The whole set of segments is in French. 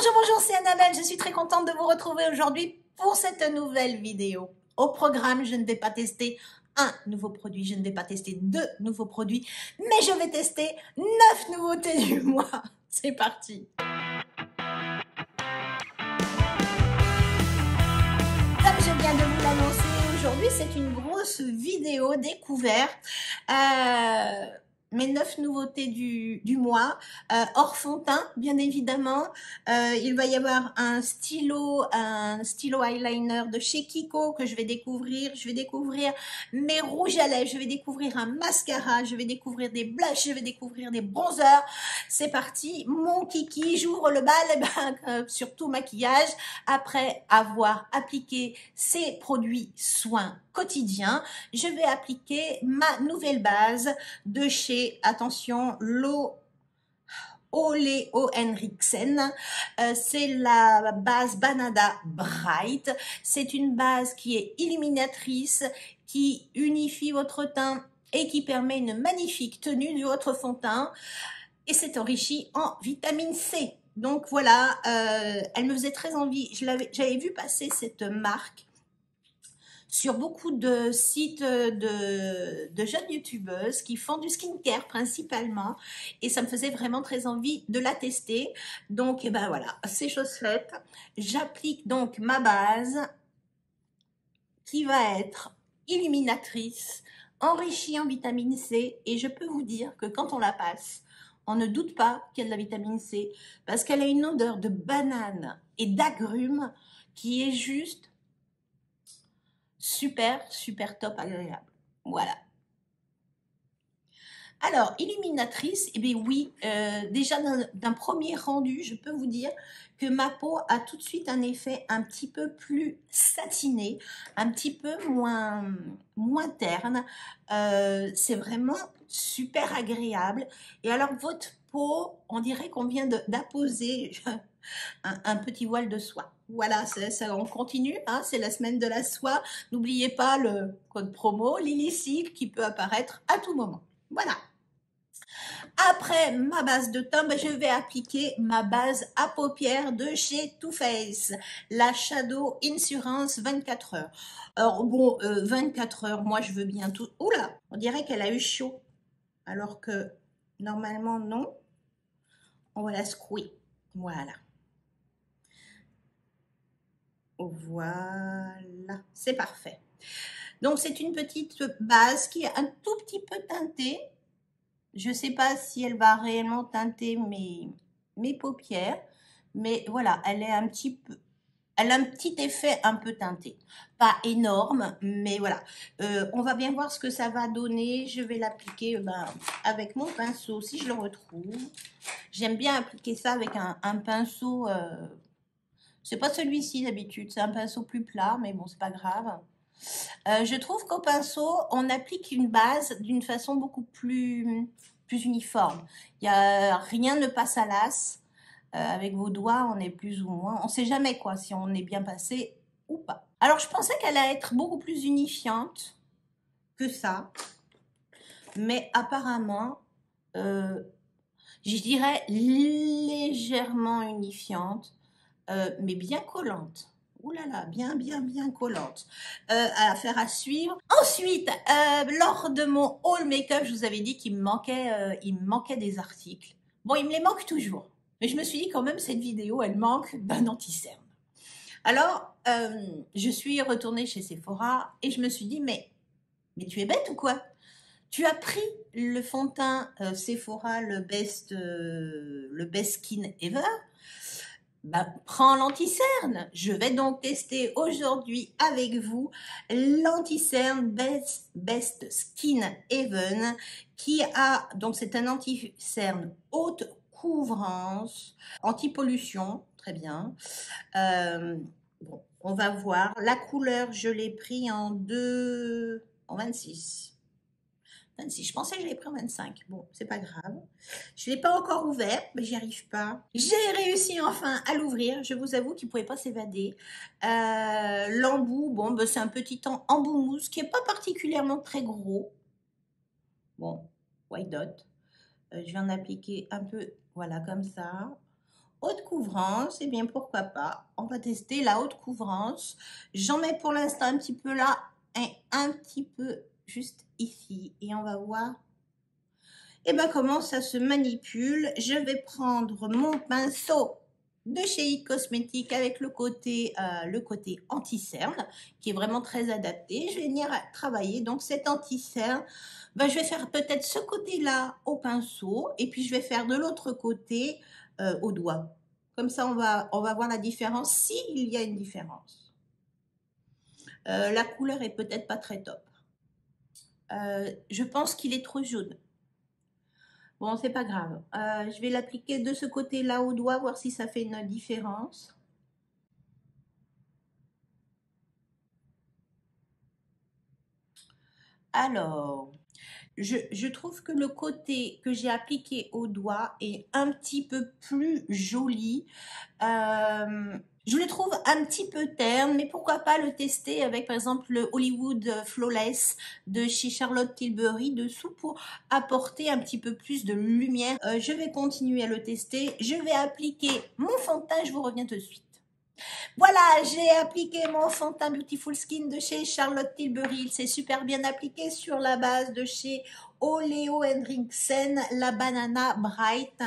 Bonjour, bonjour, c'est Annabelle. Je suis très contente de vous retrouver aujourd'hui pour cette nouvelle vidéo. Au programme, je ne vais pas tester un nouveau produit, je ne vais pas tester deux nouveaux produits, mais je vais tester 9 nouveautés du mois. C'est parti. Comme je viens de vous l'annoncer aujourd'hui, c'est une grosse vidéo découverte. Mes 9 nouveautés du mois, hors fond de teint, bien évidemment. Il va y avoir un stylo eyeliner de chez Kiko que je vais découvrir. Je vais découvrir mes rouges à lèvres, je vais découvrir un mascara, je vais découvrir des blushs, je vais découvrir des bronzers. C'est parti, mon kiki, j'ouvre le bal sur tout maquillage après avoir appliqué ces produits soins quotidiens. Je vais appliquer ma nouvelle base de chez, attention, Ole Henriksen. C'est la base Banada Bright. C'est une base qui est illuminatrice, qui unifie votre teint et qui permet une magnifique tenue de votre fond de teint. Et c'est enrichi en vitamine C. Donc voilà, elle me faisait très envie. J'avais vu passer cette marque sur beaucoup de sites de jeunes youtubeuses qui font du skincare principalement, et ça me faisait vraiment très envie de la tester. Donc, et ben voilà, c'est chose faite. J'applique donc ma base qui va être illuminatrice, enrichie en vitamine C, et je peux vous dire que quand on la passe, on ne doute pas qu'il y a de la vitamine C, parce qu'elle a une odeur de banane et d'agrumes qui est juste super, super top agréable. Voilà. Alors, illuminatrice, eh bien oui, déjà d'un premier rendu, je peux vous dire que ma peau a tout de suite un effet un petit peu plus satiné, un petit peu moins terne. C'est vraiment super agréable. Et alors, votre peau, on dirait qu'on vient d'apposer un petit voile de soie. Voilà, ça, on continue, hein, c'est la semaine de la soie. N'oubliez pas le code promo LilySick qui peut apparaître à tout moment. Voilà. Après ma base de teint, je vais appliquer ma base à paupières de chez Too Faced, la Shadow Insurance 24 heures. Alors bon, 24 heures, moi je veux bien tout. Oula, on dirait qu'elle a eu chaud, alors que normalement non. On va la secouer. Voilà. Voilà, c'est parfait. Donc c'est une petite base qui est un tout petit peu teintée. Je ne sais pas si elle va réellement teinter mes paupières, mais voilà, elle a un petit effet un peu teinté. Pas énorme, mais voilà. On va bien voir ce que ça va donner. Je vais l'appliquer avec mon pinceau, si je le retrouve. J'aime bien appliquer ça avec un pinceau... c'est pas celui-ci d'habitude, c'est un pinceau plus plat, mais bon, c'est pas grave. Je trouve qu'au pinceau, on applique une base d'une façon beaucoup plus uniforme. Rien ne passe à l'as. Avec vos doigts, on est plus ou moins... On ne sait jamais quoi, si on est bien passé ou pas. Alors, je pensais qu'elle allait être beaucoup plus unifiante que ça. Mais apparemment, je dirais légèrement unifiante, mais bien collante. Ouh là là, bien collante. Affaire à suivre. Ensuite, lors de mon haul make-up, je vous avais dit qu'il me manquait des articles. Bon, il me les manque toujours. Mais je me suis dit quand même, cette vidéo, elle manque d'un anti-cerne. Alors, je suis retournée chez Sephora et je me suis dit, mais tu es bête ou quoi? Tu as pris le fond de teint Sephora, le best skin ever. Prends l'anti-cerne. Je vais donc tester aujourd'hui avec vous l'anti-cerne Best Skin Even qui a, donc c'est un anti-cerne haute couvrance, anti-pollution, très bien. Bon, on va voir. La couleur, je l'ai pris en 26. 26. Je pensais que je l'ai pris en 25. Bon, c'est pas grave. Je ne l'ai pas encore ouvert, mais j'y arrive pas. J'ai réussi enfin à l'ouvrir. Je vous avoue qu'il ne pouvait pas s'évader. L'embout, bon, c'est un petit embout mousse qui n'est pas particulièrement très gros. Bon, white dot. Je vais en appliquer un peu, voilà, comme ça. haute couvrance, eh bien pourquoi pas, on va tester la haute couvrance. J'en mets pour l'instant un petit peu là et un petit peu juste ici et on va voir et ben comment ça se manipule. Je vais prendre mon pinceau de chez It Cosmetics avec le côté anti-cerne qui est vraiment très adapté. Je vais venir travailler donc cet anti-cerne. Ben, je vais faire peut-être ce côté-là au pinceau et puis je vais faire de l'autre côté au doigt. Comme ça, on va voir la différence, s'il y a une différence. La couleur est peut-être pas très top. Je pense qu'il est trop jaune. Bon, c'est pas grave. Je vais l'appliquer de ce côté-là au doigt, voir si ça fait une différence. Alors, je trouve que le côté que j'ai appliqué au doigt est un petit peu plus joli. Je le trouve un petit peu terne, mais pourquoi pas le tester avec, par exemple, le Hollywood Flawless de chez Charlotte Tilbury dessous pour apporter un petit peu plus de lumière. Je vais continuer à le tester. Je vais appliquer mon fond de teint. Je vous reviens tout de suite. Voilà, j'ai appliqué mon fond de teint Beautiful Skin de chez Charlotte Tilbury. Il s'est super bien appliqué sur la base de chez Oleo Henriksen, la Banana Bright.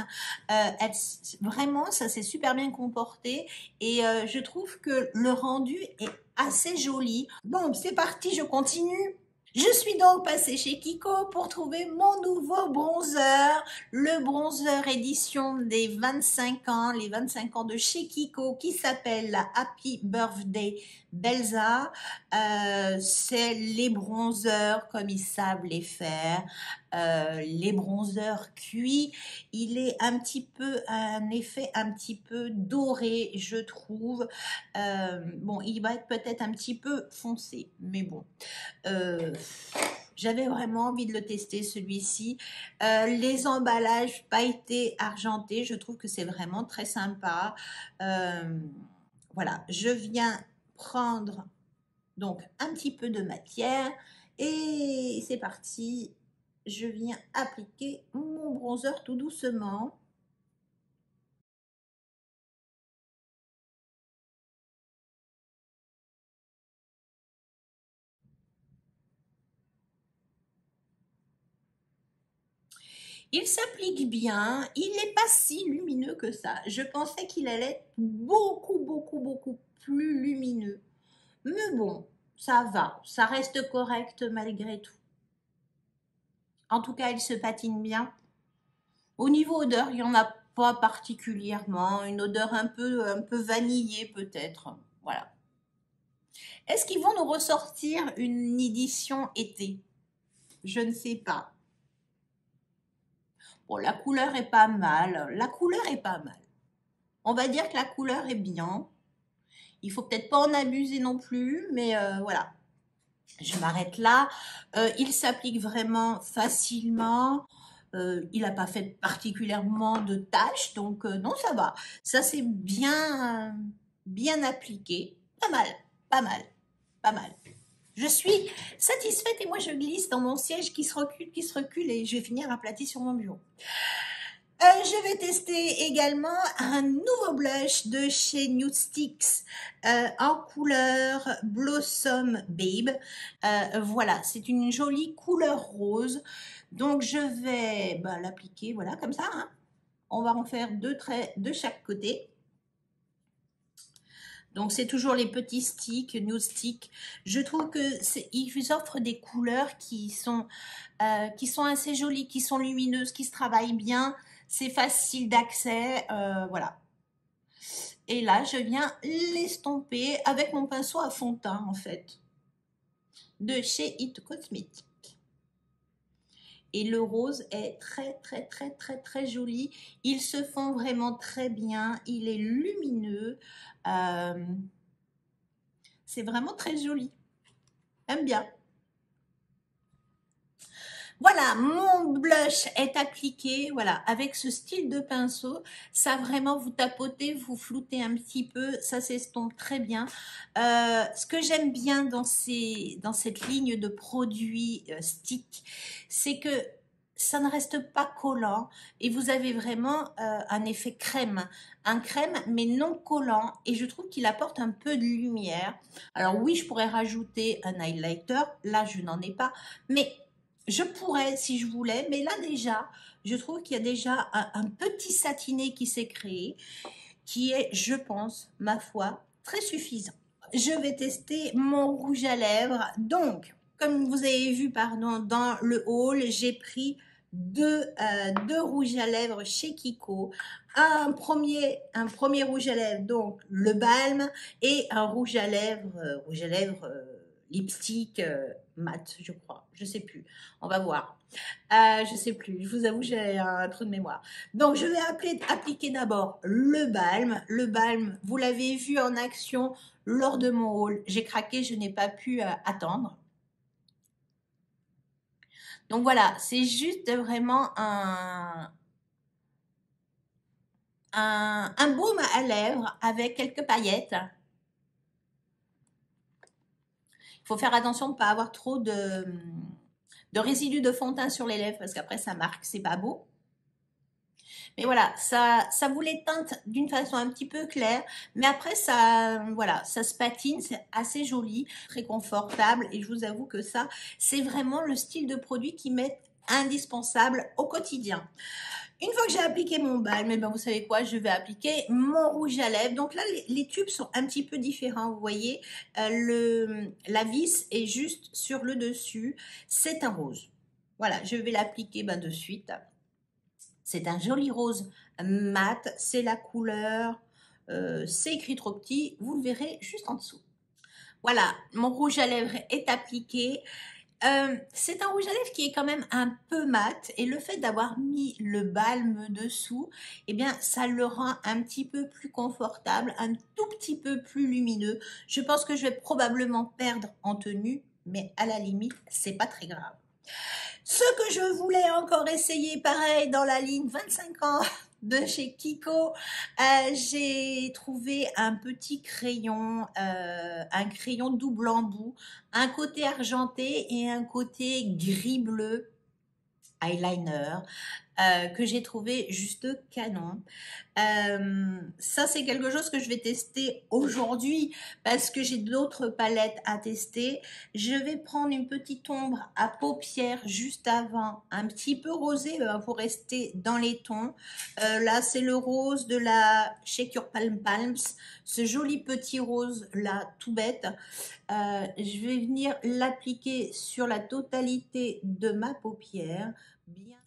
Vraiment, ça s'est super bien comporté et je trouve que le rendu est assez joli. Bon, c'est parti, je continue. Je suis donc passée chez Kiko pour trouver mon nouveau bronzer, le bronzer édition des 25 ans, les 25 ans de chez Kiko qui s'appelle la Happy Birthday Belza. C'est les bronzers comme ils savent les faire, les bronzers cuits. Il est un effet un petit peu doré, je trouve. Bon, il va être peut-être un petit peu foncé, mais bon. J'avais vraiment envie de le tester celui-ci. Les emballages pailletés argentés, je trouve que c'est vraiment très sympa. Voilà, je viens prendre donc un petit peu de matière et c'est parti. Je viens appliquer mon bronzer tout doucement. Il s'applique bien, il n'est pas si lumineux que ça. Je pensais qu'il allait être beaucoup plus lumineux. Mais bon, ça va, ça reste correct malgré tout. En tout cas, il se patine bien. Au niveau odeur, il n'y en a pas particulièrement. Une odeur un peu vanillée peut-être. Voilà. Est-ce qu'ils vont nous ressortir une édition été? Je ne sais pas. Bon, la couleur est pas mal. La couleur est pas mal. On va dire que la couleur est bien. Il faut peut-être pas en abuser non plus, mais voilà. Je m'arrête là. Il s'applique vraiment facilement. Il n'a pas fait particulièrement de tâches, donc non, ça va. Ça c'est bien appliqué. Pas mal, pas mal, pas mal. Je suis satisfaite et moi je glisse dans mon siège qui se recule et je vais finir aplati sur mon bureau. Je vais tester également un nouveau blush de chez Nude Sticks en couleur Blossom Babe. Voilà, c'est une jolie couleur rose. Donc, je vais l'appliquer, voilà, comme ça. Hein. On va en faire 2 traits de chaque côté. Donc, c'est toujours les petits sticks, Nude Sticks. Je trouve qu'ils vous offrent des couleurs qui sont assez jolies, qui sont lumineuses, qui se travaillent bien. C'est facile d'accès, voilà. Et là, je viens l'estomper avec mon pinceau à fond de teint, en fait, de chez It Cosmetics. Et le rose est très joli. Ils se font vraiment très bien. Il est lumineux. C'est vraiment très joli. J'aime bien. Voilà, mon blush est appliqué, voilà, avec ce style de pinceau. Ça vraiment, vous tapotez, vous floutez un petit peu, ça s'estompe très bien. Ce que j'aime bien dans cette ligne de produits stick, c'est que ça ne reste pas collant et vous avez vraiment un effet crème. Un crème mais non collant et je trouve qu'il apporte un peu de lumière. Alors oui, je pourrais rajouter un highlighter, là je n'en ai pas, mais je pourrais si je voulais, mais là déjà, je trouve qu'il y a déjà un petit satiné qui s'est créé, qui est, je pense, ma foi, très suffisant. Je vais tester mon rouge à lèvres. Donc, comme vous avez vu, pardon, dans le haul, j'ai pris deux rouges à lèvres chez Kiko. Un premier rouge à lèvres, donc le balm, et un rouge à lèvres lipstick mat, je crois. Je sais plus. On va voir. Je sais plus. Je vous avoue, j'ai un trou de mémoire. Donc, je vais appliquer d'abord le balm. Le balm, vous l'avez vu en action lors de mon haul. J'ai craqué, je n'ai pas pu attendre. Donc voilà, c'est juste vraiment un baume à lèvres avec quelques paillettes. Il faut faire attention de ne pas avoir trop de résidus de fond de teint sur les lèvres parce qu'après ça marque, c'est pas beau. Mais voilà, ça vous les teinte d'une façon un petit peu claire, mais après ça, voilà, ça se patine, c'est assez joli, très confortable, et je vous avoue que ça, c'est vraiment le style de produit qui m'est indispensable au quotidien. Une fois que j'ai appliqué mon balm, eh ben vous savez quoi, je vais appliquer mon rouge à lèvres. Donc là, les tubes sont un petit peu différents, vous voyez, la vis est juste sur le dessus, c'est un rose. Voilà, je vais l'appliquer de suite. C'est un joli rose mat, c'est la couleur, c'est écrit trop petit, vous le verrez juste en dessous. Voilà, mon rouge à lèvres est appliqué. C'est un rouge à lèvres qui est quand même un peu mat et le fait d'avoir mis le balme dessous, eh bien ça le rend un petit peu plus confortable, un tout petit peu plus lumineux. Je pense que je vais probablement perdre en tenue, mais à la limite, c'est pas très grave. Ce que je voulais encore essayer, pareil, dans la ligne 25 ans de chez Kiko, j'ai trouvé un petit crayon, un crayon double embout, un côté argenté et un côté gris-bleu eyeliner. Que j'ai trouvé juste canon. Ça, c'est quelque chose que je vais tester aujourd'hui parce que j'ai d'autres palettes à tester. Je vais prendre une petite ombre à paupières juste avant, un petit peu rosé pour rester dans les tons. Là, c'est le rose de la Shake Your Palm Palms, ce joli petit rose là, tout bête. Je vais venir l'appliquer sur la totalité de ma paupière. Bien.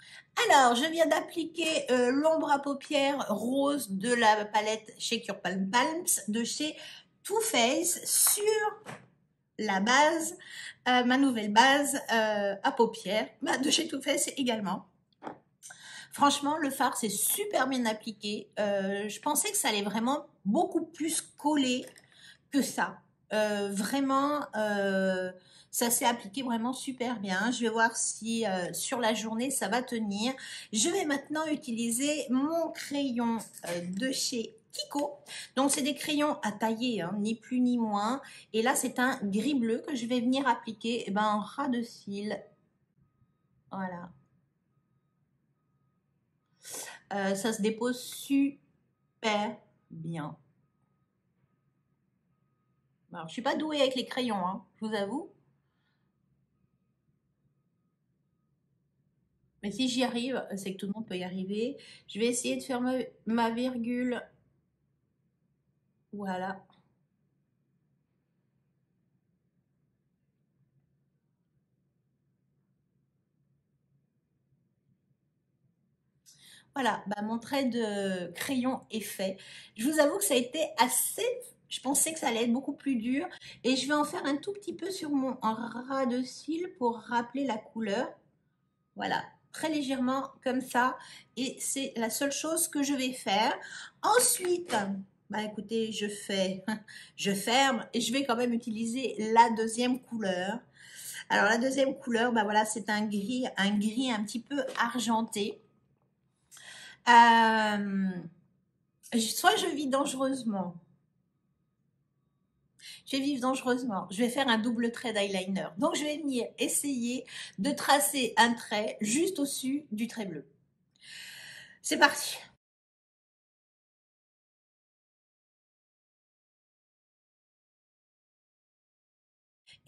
Alors, je viens d'appliquer l'ombre à paupières rose de la palette Shake Your Palm Palms de chez Too Faced sur la base, ma nouvelle base à paupières de chez Too Faced également. Franchement, le fard, c'est super bien appliqué. Je pensais que ça allait vraiment beaucoup plus coller que ça. Vraiment, ça s'est appliqué vraiment super bien. Je vais voir si sur la journée ça va tenir. Je vais maintenant utiliser mon crayon de chez Kiko. Donc c'est des crayons à tailler, hein, ni plus ni moins. Et là c'est un gris bleu que je vais venir appliquer en ras de cils. Voilà. Ça se dépose super bien. Alors, je suis pas douée avec les crayons, hein, je vous avoue. Mais si j'y arrive, c'est que tout le monde peut y arriver. Je vais essayer de faire ma virgule. Voilà. Voilà, mon trait de crayon est fait. Je vous avoue que ça a été assez... Je pensais que ça allait être beaucoup plus dur. Et je vais en faire un tout petit peu sur mon ras de cils pour rappeler la couleur. Voilà, très légèrement comme ça. Et c'est la seule chose que je vais faire. Ensuite, écoutez, je ferme et je vais quand même utiliser la deuxième couleur. Alors la deuxième couleur, voilà, c'est un gris un petit peu argenté. Soit je vis dangereusement. je vais vivre dangereusement. Je vais faire un double trait d'eyeliner. Donc, je vais venir essayer de tracer un trait juste au-dessus du trait bleu. C'est parti.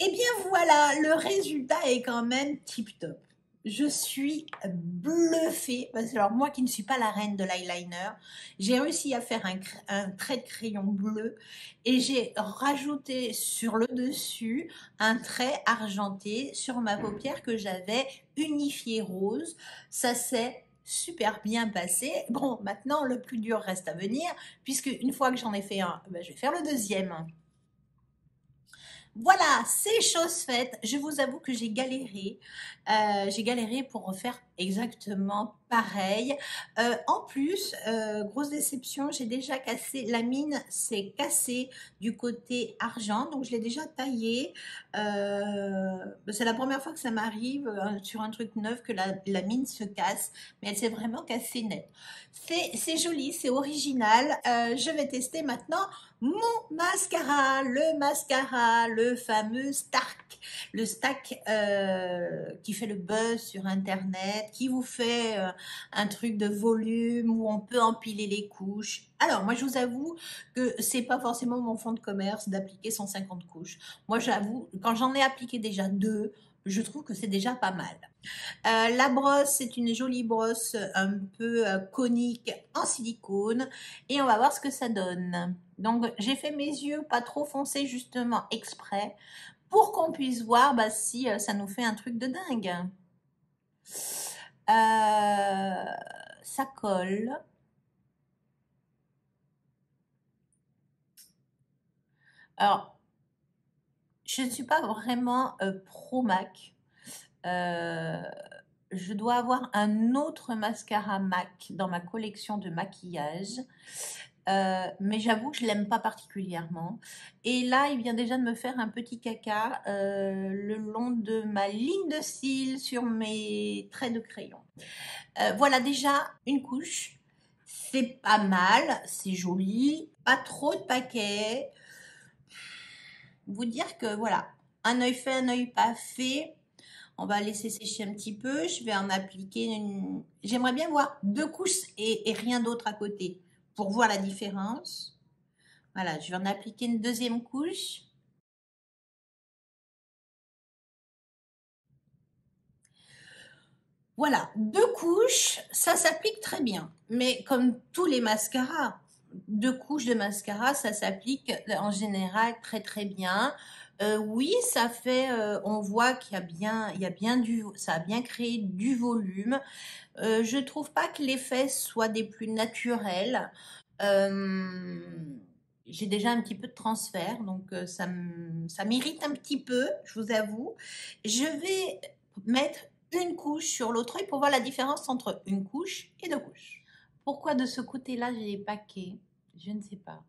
Eh bien voilà, le résultat est quand même tip top. Je suis bluffée, parce que alors moi qui ne suis pas la reine de l'eyeliner, j'ai réussi à faire un trait de crayon bleu et j'ai rajouté sur le dessus un trait argenté sur ma paupière que j'avais unifié rose. Ça s'est super bien passé. Bon, maintenant le plus dur reste à venir, puisque une fois que j'en ai fait un, ben, je vais faire le deuxième. Voilà, c'est chose faite. Je vous avoue que j'ai galéré. J'ai galéré pour refaire exactement pareil. En plus, grosse déception, j'ai déjà cassé, la mine s'est cassée du côté argent, donc je l'ai déjà taillée. C'est la première fois que ça m'arrive sur un truc neuf que la mine se casse, mais elle s'est vraiment cassée net. C'est joli, c'est original. Je vais tester maintenant mon mascara, le fameux Stark, le Stack qui fait le buzz sur internet, qui vous fait un truc de volume où on peut empiler les couches. Alors moi je vous avoue que c'est pas forcément mon fond de commerce d'appliquer 150 couches. Moi j'avoue, quand j'en ai appliqué déjà 2, je trouve que c'est déjà pas mal. La brosse, c'est une jolie brosse un peu conique en silicone et on va voir ce que ça donne. Donc j'ai fait mes yeux pas trop foncés justement exprès pour qu'on puisse voir bah, si ça nous fait un truc de dingue. Ça colle. Alors, je ne suis pas vraiment pro MAC. Je dois avoir un autre mascara MAC dans ma collection de maquillage. Mais j'avoue que je l'aime pas particulièrement. Et là, il vient déjà de me faire un petit caca le long de ma ligne de cils sur mes traits de crayon. Voilà déjà une couche. C'est pas mal, c'est joli, pas trop de paquets. Vous dire que voilà, un œil fait, un œil pas fait. On va laisser sécher un petit peu. Je vais en appliquer une. J'aimerais bien voir 2 couches et rien d'autre à côté pour voir la différence. Voilà, je vais en appliquer une deuxième couche. Voilà, 2 couches, ça s'applique très bien. Mais comme tous les mascaras, 2 couches de mascara, ça s'applique en général très très bien. Oui, ça fait, on voit ça a bien créé du volume. Je trouve pas que l'effet soit des plus naturels. Euh, j'ai déjà un petit peu de transfert, donc ça m'irrite un petit peu, je vous avoue. Je vais mettre une couche sur l'autre œil pour voir la différence entre une couche et 2 couches. Pourquoi de ce côté-là j'ai les paquets? Je ne sais pas.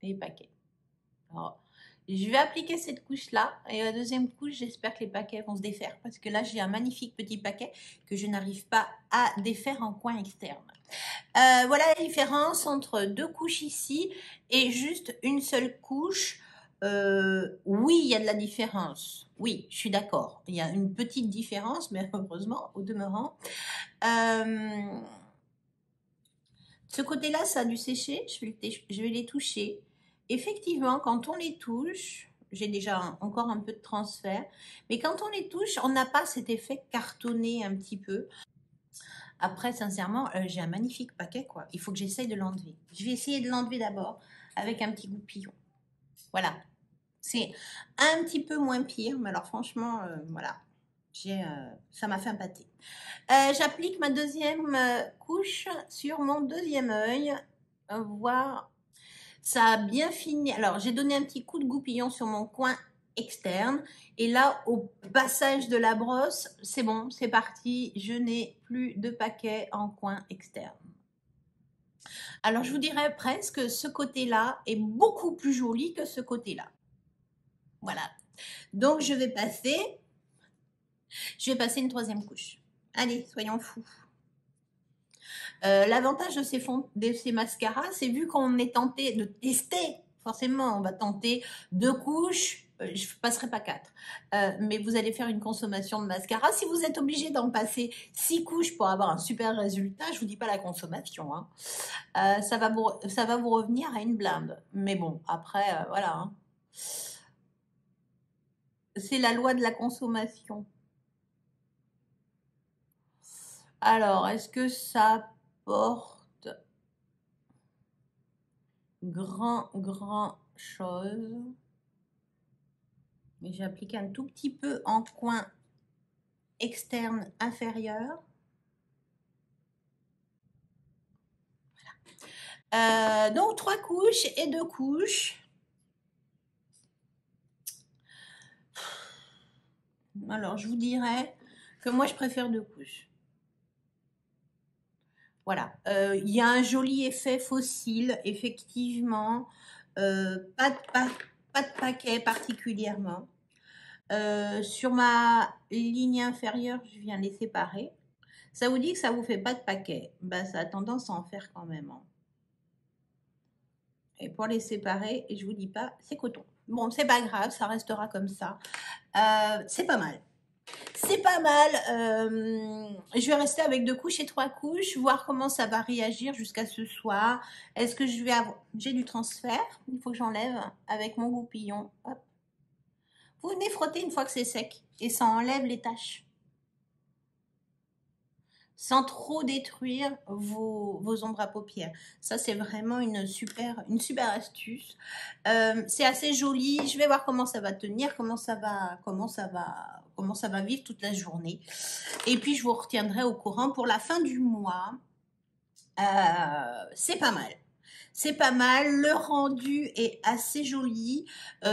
Les paquets. Alors, je vais appliquer cette couche-là et la deuxième couche, j'espère que les paquets vont se défaire parce que là, j'ai un magnifique petit paquet que je n'arrive pas à défaire en coin externe. Voilà la différence entre 2 couches ici et juste une seule couche. Oui, il y a de la différence. Oui, je suis d'accord. Il y a une petite différence, mais heureusement, au demeurant. Ce côté-là, ça a dû sécher. Je vais les toucher. Effectivement, quand on les touche, j'ai déjà encore un peu de transfert, mais quand on les touche, on n'a pas cet effet cartonné un petit peu. Après, sincèrement, j'ai un magnifique paquet, quoi. Il faut que j'essaye de l'enlever. Je vais essayer de l'enlever d'abord avec un petit goupillon. Voilà. C'est un petit peu moins pire, mais alors franchement, voilà. Ça m'a fait un pâté. J'applique ma deuxième couche sur mon deuxième œil. Voir, ça a bien fini. Alors, j'ai donné un petit coup de goupillon sur mon coin externe. Et là, au passage de la brosse, c'est bon, c'est parti. Je n'ai plus de paquet en coin externe. Alors, je vous dirais presque ce côté-là est beaucoup plus joli que ce côté-là. Voilà. Donc, je vais passer une troisième couche. Allez, soyons fous. L'avantage de ces mascaras, c'est vu qu'on est tenté de tester Forcément, on va tenter 2 couches, je passerai pas 4. Mais vous allez faire une consommation de mascara. Si vous êtes obligé d'en passer 6 couches pour avoir un super résultat, je vous dis pas la consommation, hein. Ça va vous revenir à une blinde. Mais bon, après, voilà, hein. C'est la loi de la consommation. Alors, est-ce que ça porte grand chose? Mais j'ai appliqué un tout petit peu en coin externe inférieur. Donc 3 couches et 2 couches. Alors je vous dirais que moi je préfère 2 couches. Voilà, il y a un joli effet fossile, effectivement, pas de paquet particulièrement. Sur ma ligne inférieure, je viens les séparer. Ça vous dit que ça vous fait pas de paquet? Ben, ça a tendance à en faire quand même, hein. Et pour les séparer, je vous dis pas, c'est coton. Bon, c'est pas grave, ça restera comme ça. C'est pas mal. C'est pas mal. Je vais rester avec 2 couches et 3 couches, voir comment ça va réagir jusqu'à ce soir. Est-ce que je vais avoir... J'ai du transfert, il faut que j'enlève avec mon goupillon. Hop. Vous venez frotter une fois que c'est sec et ça enlève les taches. Sans trop détruire vos ombres à paupières. Ça, c'est vraiment une super astuce. C'est assez joli. Je vais voir comment ça va tenir, comment ça va vivre toute la journée. Et puis, je vous retiendrai au courant pour la fin du mois. C'est pas mal. C'est pas mal, le rendu est assez joli.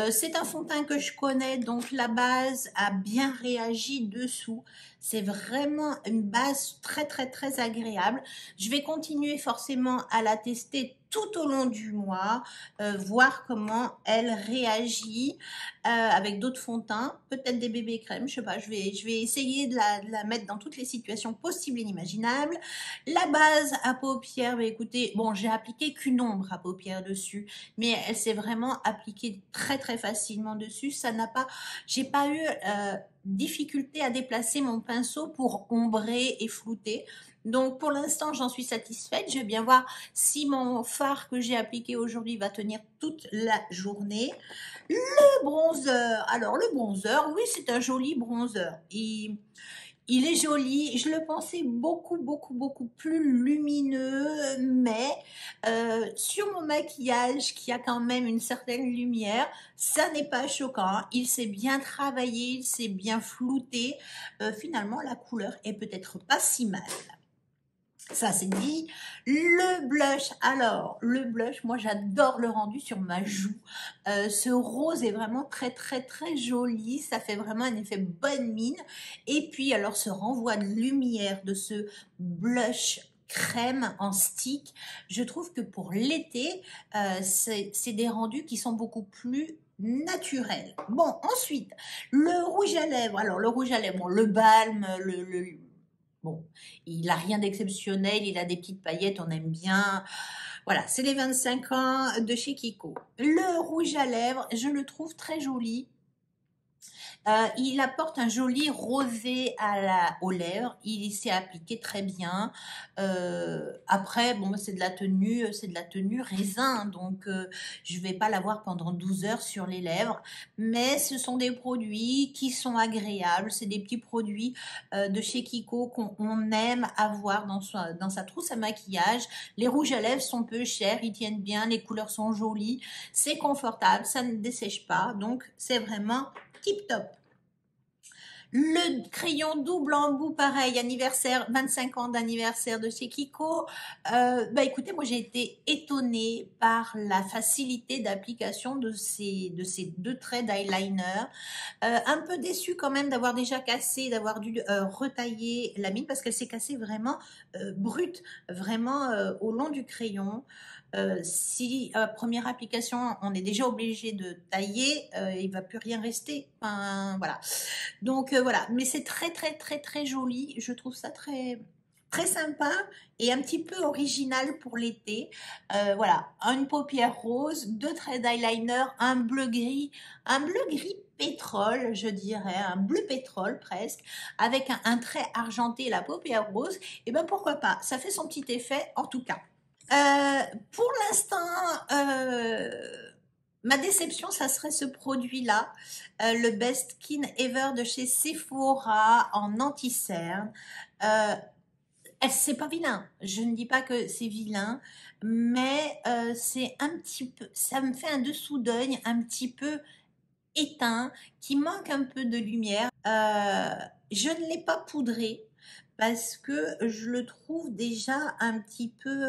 C'est un fond de teint que je connais, donc la base a bien réagi dessous. C'est vraiment une base très agréable. Je vais continuer forcément à la tester tout au long du mois, voir comment elle réagit avec d'autres fonds de teint, peut-être des bébés crèmes, je sais pas, je vais essayer de la mettre dans toutes les situations possibles et inimaginables. La base à paupières, bah écoutez, bon, j'ai appliqué qu'une ombre à paupières dessus, mais elle s'est vraiment appliquée très facilement dessus. Ça n'a pas, j'ai pas eu difficulté à déplacer mon pinceau pour ombrer et flouter. Donc pour l'instant, j'en suis satisfaite. Je vais bien voir si mon fard que j'ai appliqué aujourd'hui va tenir toute la journée. Le bronzer, alors le bronzer, oui, c'est un joli bronzer. Il est joli, je le pensais beaucoup plus lumineux, mais sur mon maquillage qui a quand même une certaine lumière, ça n'est pas choquant. Il s'est bien travaillé, il s'est bien flouté. Finalement, la couleur est peut-être pas si mal. Ça c'est dit. Le blush, alors le blush, moi j'adore le rendu sur ma joue. Ce rose est vraiment très joli, ça fait vraiment un effet bonne mine. Et puis alors ce renvoi de lumière de ce blush crème en stick, je trouve que pour l'été, c'est des rendus qui sont beaucoup plus naturels. Bon, ensuite, le rouge à lèvres. Alors le rouge à lèvres, bon, le balme, bon, il n'a rien d'exceptionnel, il a des petites paillettes, on aime bien. Voilà, c'est les 25 ans de chez Kiko. Le rouge à lèvres, je le trouve très joli. Il apporte un joli rosé aux lèvres. Il s'est appliqué très bien. Après, bon, c'est de la tenue raisin, donc je vais pas l'avoir pendant 12 heures sur les lèvres. Mais ce sont des produits qui sont agréables. C'est des petits produits de chez Kiko qu'on aime avoir dans sa trousse à maquillage. Les rouges à lèvres sont peu chers, ils tiennent bien, les couleurs sont jolies, c'est confortable, ça ne dessèche pas, donc c'est vraiment tip top. Le crayon double embout, pareil, anniversaire, 25 ans d'anniversaire de chez Kiko. Bah écoutez, moi j'ai été étonnée par la facilité d'application de ces 2 traits d'eyeliner. Un peu déçue quand même d'avoir déjà cassé, d'avoir dû retailler la mine parce qu'elle s'est cassée vraiment brute, vraiment au long du crayon. Si première application, on est déjà obligé de tailler, il va plus rien rester. Enfin, voilà. Donc voilà, mais c'est très joli. Je trouve ça très très sympa et un petit peu original pour l'été. Voilà, une paupière rose, 2 traits d'eyeliner, un bleu gris pétrole, je dirais, un bleu pétrole presque, avec un trait argenté et la paupière rose. Et ben pourquoi pas, ça fait son petit effet en tout cas. Pour l'instant, ma déception, ça serait ce produit-là, le Best Skin Ever de chez Sephora en anti-cerne. Euh, c'est pas vilain, je ne dis pas que c'est vilain, mais c'est un petit peu, ça me fait un dessous d'œil un petit peu éteint, qui manque un peu de lumière. Je ne l'ai pas poudré parce que je le trouve déjà un peu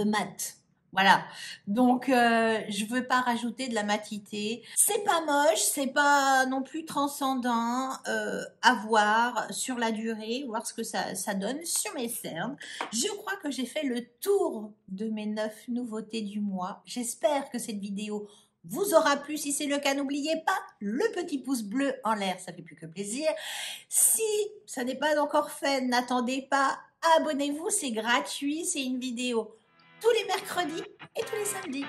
mat. Voilà. Donc, je veux pas rajouter de la matité. C'est pas moche, c'est pas non plus transcendant à voir sur la durée, voir ce que ça donne sur mes cernes. Je crois que j'ai fait le tour de mes 9 nouveautés du mois. J'espère que cette vidéo vous aura plu. Si c'est le cas, n'oubliez pas le petit pouce bleu en l'air, ça fait plus que plaisir. Si ça n'est pas encore fait, n'attendez pas, abonnez-vous, c'est gratuit, c'est une vidéo tous les mercredis et tous les samedis.